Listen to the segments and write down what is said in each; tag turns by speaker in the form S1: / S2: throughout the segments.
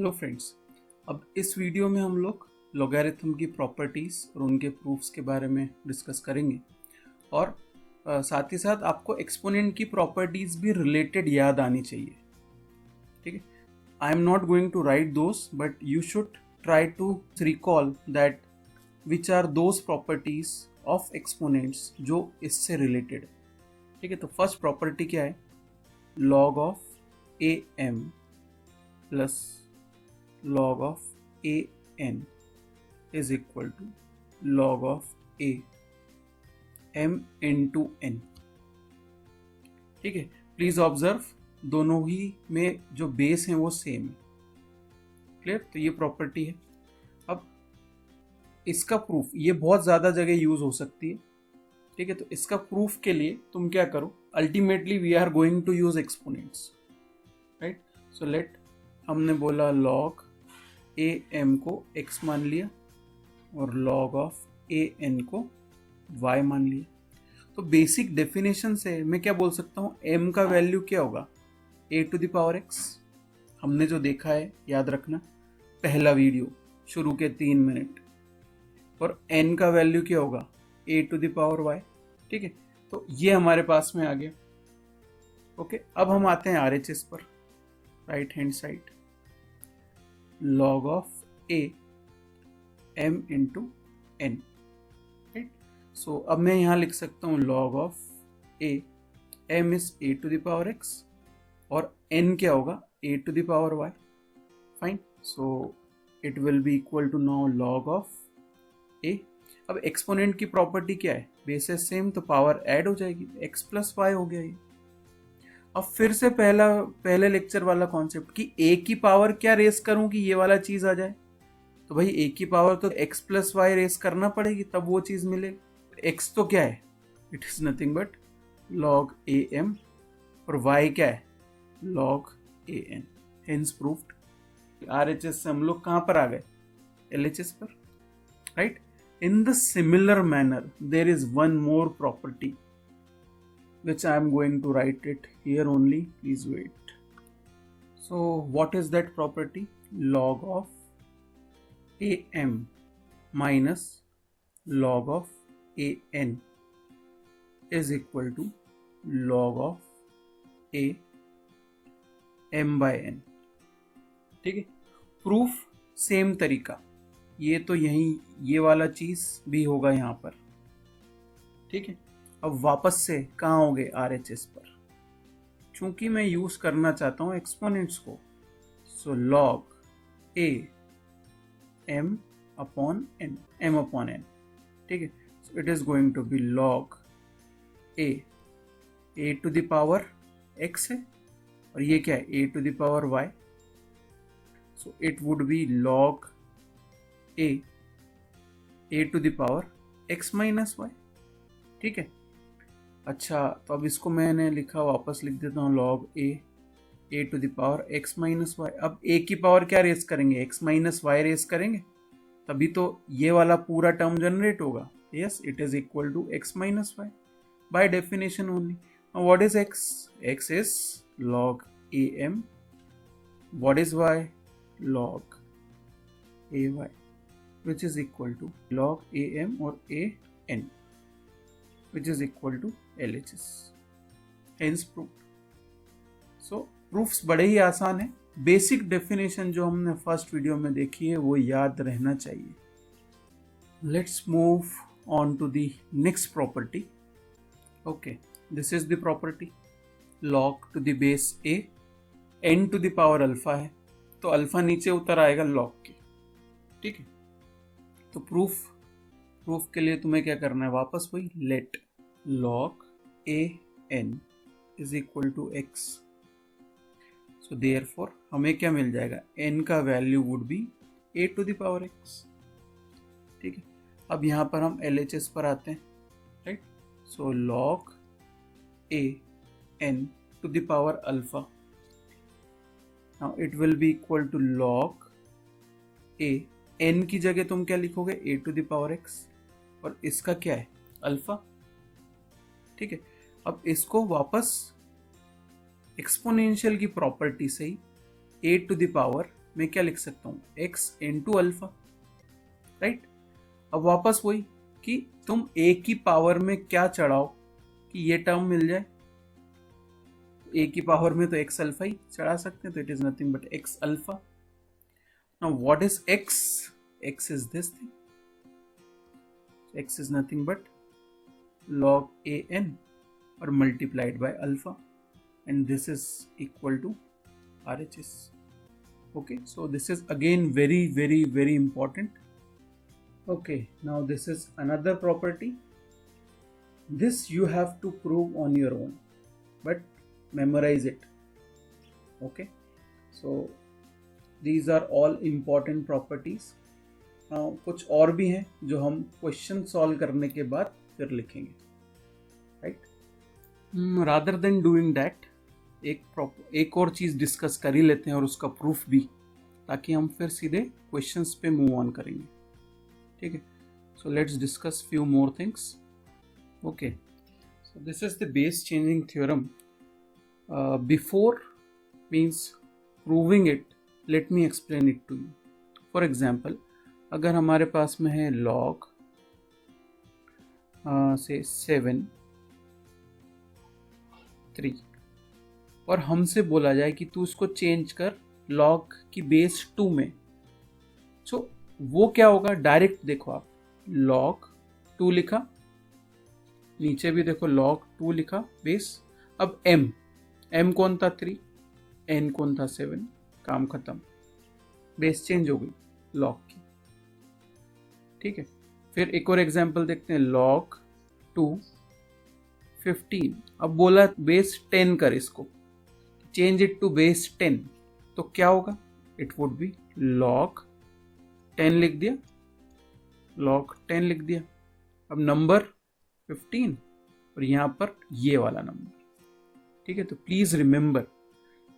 S1: Hello friends. अब इस video में हम लोग लॉगरिथम की प्रॉपर्टीज़ और उनके प्रूफ्स के बारे में डिस्कस करेंगे और साथ ही साथ आपको एक्सपोनेंट की प्रॉपर्टीज़ भी रिलेटेड याद आनी चाहिए। ठीक है, I am not going to write those but you should try to recall that which are those properties of exponents जो इससे रिलेटेड है। ठीक है, तो फर्स्ट प्रॉपर्टी क्या है? Log of a m plus log of a n is equal to log of a m into n। ठीक है, प्लीज ऑब्जर्व दोनों ही में जो बेस है वो सेम है। क्लियर? तो ये प्रॉपर्टी है। अब इसका प्रूफ ये बहुत ज्यादा जगह यूज हो सकती है। ठीक है, तो इसका प्रूफ के लिए तुम क्या करो, ultimately we are going to use exponents, right? So let हमने बोला लॉग ए एम को x मान लिया और log ऑफ ए एन को y मान लिया। तो बेसिक डेफिनेशन से मैं क्या बोल सकता हूँ, m का वैल्यू क्या होगा? a to the power x। हमने जो देखा है याद रखना, पहला वीडियो शुरू के 3 मिनट। और n का वैल्यू क्या होगा? a to the power y। ठीक है, तो ये हमारे पास में आ गया। ओके, अब हम आते हैं RHS पर, right hand side. log of a m into n, right? So अब मैं यहाँ लिख सकता हूँ log of a, m is a to the power x और n क्या होगा? a to the power y। Fine, so it will be equal to now log of a। अब एक्सपोनेंट की प्रॉपर्टी क्या है? बेसिस सेम, तो power add हो जाएगी, x प्लस वाई हो गया ये। अब फिर से पहले लेक्चर वाला कॉन्सेप्ट कि a की पावर क्या रेस करूं कि ये वाला चीज आ जाए। तो भाई a की पावर तो x प्लस वाई रेस करना पड़ेगी तब वो चीज मिलेगी। x तो क्या है? It is nothing but log a m और y क्या है? log a n। Hence proved. RHS से हम लोग कहां पर आ गए? LHS पर, right? In the similar manner there is one more property which I am going to write it here only, please wait. So what is that property? Log of am minus log of an is equal to log of a m by n। ठीक है, proof same तरीका, ये तो यही ये वाला चीज भी होगा यहाँ पर। ठीक है, अब वापस से कहाँ हो गए? RHS पर, चूंकि मैं यूज करना चाहता हूं एक्सपोनेंट्स को। So log a m upon n, m upon n. ठीक है, so it is going to be log a to the power x है और ये क्या है? A to the power y. So it would be log a to the power x minus y. ठीक है, अच्छा, तो अब इसको मैंने लिखा, वापस लिख देता हूँ log a to the power x minus y. अब ए की पावर क्या रेस करेंगे? एक्स माइनस वाई रेस करेंगे, तभी तो ये वाला पूरा टर्म जनरेट होगा। Yes, it is equal to x minus y by definition only. What is x? X is log a m. What is y? Log a y, which is equal to log a m और a n, which is equal to LHS। Hence proved। So proofs बड़े ही आसान है। Basic definition जो हमने first video में देखी है वो याद रहना चाहिए। Let's move on to the next property। Okay, this is the property log to the base a n to the power alpha है, तो अल्फा नीचे उतर आएगा log के। ठीक है, तो प्रूफ के लिए तुम्हें क्या करना है? वापस वही late log a n is equal to x। so therefore हमें क्या मिल जाएगा? n का value would be a to the power x। ठीक है, अब यहाँ पर हम LHS पर आते हैं, right? So log a n to the power alpha, now it will be equal to log a n की जगह तुम क्या लिखोगे? a to the power x और इसका क्या है? अल्फा। ठीक है, अब इसको वापस एक्सपोनेंशियल की प्रॉपर्टी से ही a टू द पावर मैं क्या लिख सकता हूँ, एक्स इंटू अल्फा, राइट। अब वापस वही कि तुम ए की पावर में क्या चढ़ाओ कि ये टर्म मिल जाए। ए की पावर में तो एक्स अल्फा ही चढ़ा सकते हैं, तो it is nothing but x alpha. Now what is x? X is this thing, x is nothing but log a n or multiplied by alpha, and this is equal to RHS. Okay, so this is again very important. Okay, now this is another property. This you have to prove on your own, but memorize it. Okay, so these are all important properties. Now कुछ और भी हैं जो हम question solve करने के बाद फिर लिखेंगे, right. Rather than doing that एक और चीज़ डिस्कस कर ही लेते हैं और उसका प्रूफ भी, ताकि हम फिर सीधे क्वेश्चंस पे मूव ऑन करेंगे, ठीक है। So let's discuss few more things. Okay, so this is the base changing theorem. Before means proving it, let me explain it to you. For example, अगर हमारे पास में है log से 7 3 और हमसे बोला जाए कि तू इसको चेंज कर log की बेस 2 में, सो वो क्या होगा? डायरेक्ट देखो आप, log 2 लिखा, नीचे भी देखो log 2 लिखा बेस। अब m कौन था 3, n कौन था 7, काम खत्म, बेस चेंज हो गई log की, ठीक है। फिर एक और एग्जांपल देखते हैं, log 2 15। अब बोला बेस 10 कर, इसको चेंज इट टू बेस 10, तो क्या होगा? इट वुड बी log 10 लिख दिया, log 10 लिख दिया। अब नंबर 15 और यहां पर ये वाला नंबर, ठीक है। तो प्लीज रिमेंबर,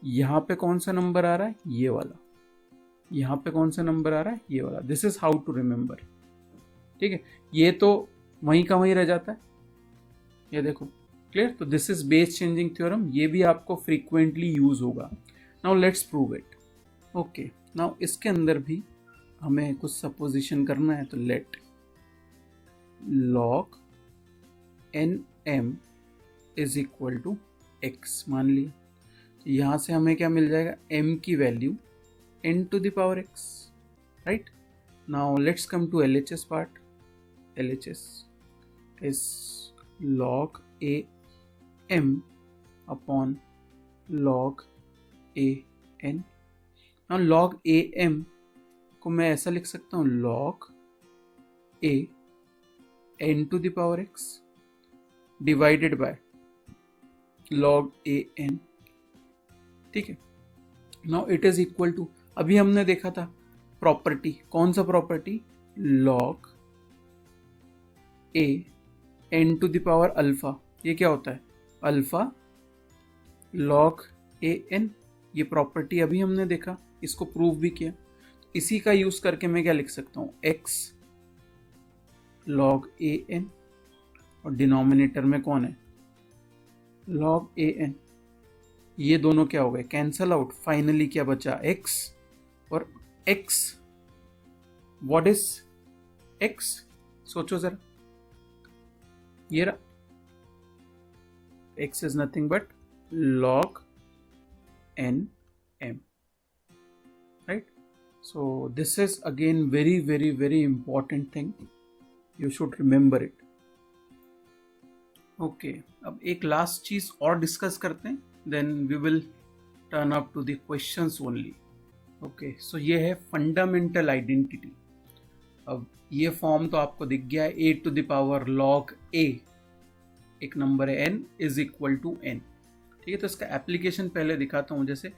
S1: यहां पे कौन सा नंबर आ रहा है? ये वाला। यहां पे कौन सा नंबर आ रहा है? ये वाला। This is how to remember, ठीक है। ये तो वहीं का वहीं रह जाता है, ये देखो, क्लियर। तो this is base changing theorem, ये भी आपको फ्रीक्वेंटली यूज होगा। Now let's prove it. Okay, now इसके अंदर भी हमें कुछ सपोजिशन करना है, तो let log nm is equal to x मान लिया। तो यहां से हमें क्या मिल जाएगा? m की value n to the power x, right. Now let's come to LHS part. LHS is log a m upon log a n. Now log a m को मैं ऐसा लिख सकता हूँ, log a n to the power x divided by log a n, ठीक है। Now it is equal to, अभी हमने देखा था प्रॉपर्टी, कौन सा property? log a n to the power alpha, ये क्या होता है? अल्फा log a n, ये प्रॉपर्टी अभी हमने देखा, इसको प्रूव भी किया। इसी का यूज करके मैं क्या लिख सकता हूँ? x log a n, और डिनोमिनेटर में कौन है? log a n। ये दोनों क्या हो गए? Cancel out. फाइनली क्या बचा? x, और x, व्हाट इज x? सोचो जरा, ये रहा, x is nothing but log n m, right? So this is again very important thing, you should remember it. Okay, अब एक लास्ट चीज और डिस्कस करते हैं, then we will turn up to the questions only. Okay, so ये है fundamental identity. अब ये फॉर्म तो आपको दिख गया है, a to the power log a, एक नंबर है n is equal to n, ठीक है। तो इसका एप्लीकेशन पहले दिखाता हूँ, जैसे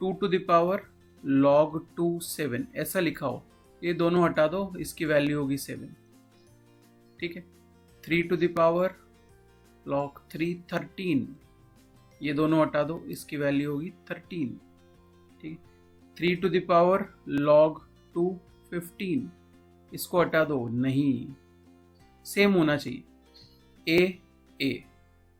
S1: 2 टू द पावर log 2 7 ऐसा लिखा हो, ये दोनों हटा दो, इसकी वैल्यू होगी 7, ठीक है। 3 टू द पावर log 3 13, ये दोनों हटा दो, इसकी वैल्यू होगी 13, ठीक है। 3 टू द पावर log 2 15, इसको हटा दो, नहीं, सेम होना चाहिए, a,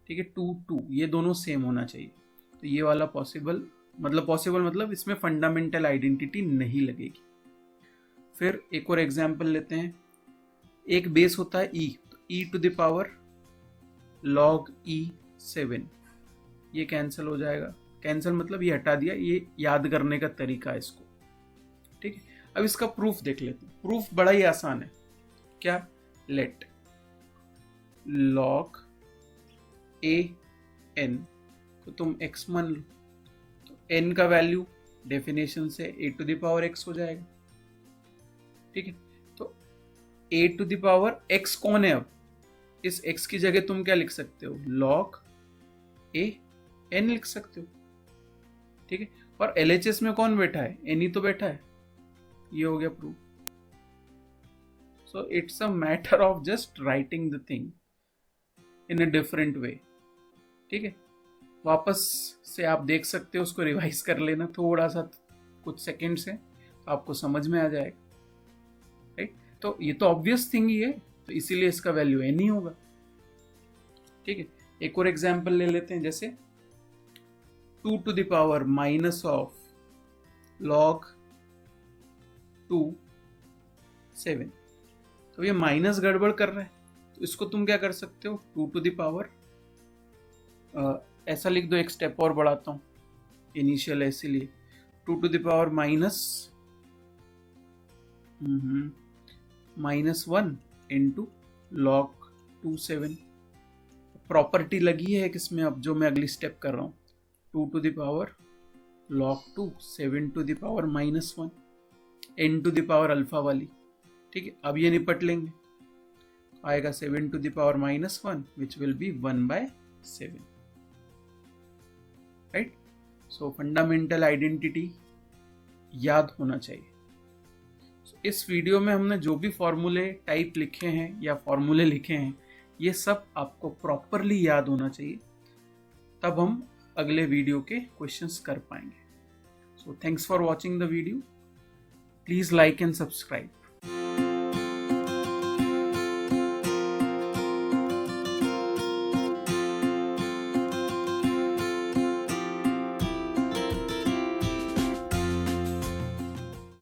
S1: ठीक है, 2 2, ये दोनों सेम होना चाहिए। तो ये वाला पॉसिबल मतलब पॉसिबल मतलब इसमें फंडामेंटल आइडेंटिटी नहीं लगेगी। फिर एक और एग्जांपल लेते हैं। एक बेस होता है e, तो e to the power log e 7, ये कैंसिल हो जाएगा। कैंसिल मतलब ये हटा दिया, ये याद करने का तरीका है इसको, ठीक है। अब इसका प्रूफ देख लेते हैं। प्रूफ बड़ा ही आसान है। क्या? लेट log a n को तुम x मान लो, तो n का वैल्यू डेफिनेशन से a to the power x हो जाएगा, ठीक है। तो a to the power x कौन है? अब इस x की जगह तुम क्या लिख सकते हो? log a n लिख सकते हो, ठीक है। और LHS में कौन बैठा है? n ही तो बैठा है। ये हो गया proof. So it's a matter of just writing the thing in a different way, ठीक है। वापस से आप देख सकते हो, उसको रिवाइज कर लेना थोड़ा सा, कुछ सेकंड से, तो आपको समझ में आ जाएगा, राइट। तो ये तो ऑब्वियस थिंग ही है, तो इसीलिए इसका वैल्यू n ही होगा, ठीक है। एक और एग्जांपल ले लेते हैं, जैसे 2 to the power minus of log 2 7। तो ये माइनस गड़बड़ कर रहा है, तो इसको तुम क्या कर सकते हो? 2 टू द पावर ऐसा लिख दो, एक स्टेप और बढ़ाता हूं, इनिशियल है इसीलिए। 2 to the power minus 1 into log 2 7। Property लगी है किसमें? अब जो मैं अगली स्टेप कर रहा हूँ, 2 to the power log 2 7 to the power minus 1 n to the power alpha वाली, ठीक है। अब ये निपट लेंगे, आएगा 7 to the power minus 1 which will be 1/7, right. So fundamental identity याद होना चाहिए। इस वीडियो में हमने जो भी फॉर्मूले टाइप लिखे हैं या फॉर्मूले लिखे हैं, ये सब आपको प्रॉपरली याद होना चाहिए, तब हम अगले वीडियो के क्वेश्चंस कर पाएंगे। So thanks for watching the video. Please like and subscribe.